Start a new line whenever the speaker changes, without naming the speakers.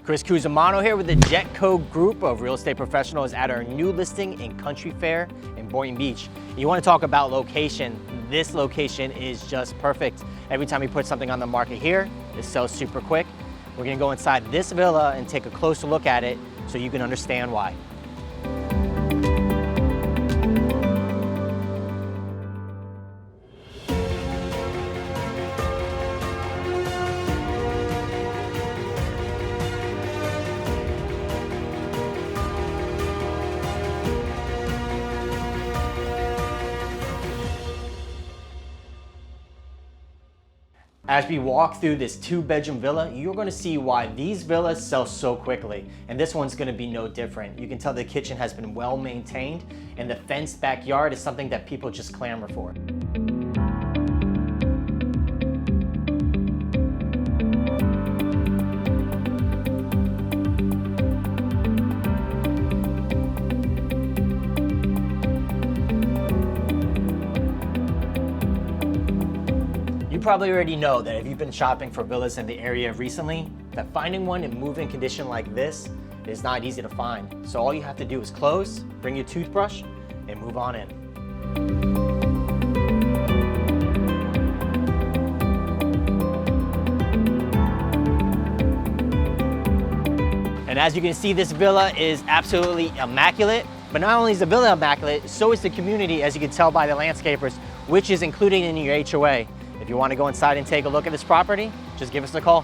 Chris Cusimano here with the Jet Cove group of real estate professionals at our new listing in Country Fair in Boynton Beach. You want to talk about location? This location is just perfect. Every time you put something on the market here, it sells super quick. We're going to go inside this villa and take a closer look at it so you can understand why. As we walk through this 2-bedroom villa, you're going to see why these villas sell so quickly. And this one's going to be no different. You can tell the kitchen has been well maintained, and the fenced backyard is something that people just clamor for. You probably already know that if you've been shopping for villas in the area recently, that finding one in move-in condition like this is not easy to find. So all you have to do is close, bring your toothbrush, and move on in. And as you can see, this villa is absolutely immaculate. But not only is the villa immaculate, so is the community, as you can tell by the landscapers, which is included in your HOA. If you want to go inside and take a look at this property, just give us a call.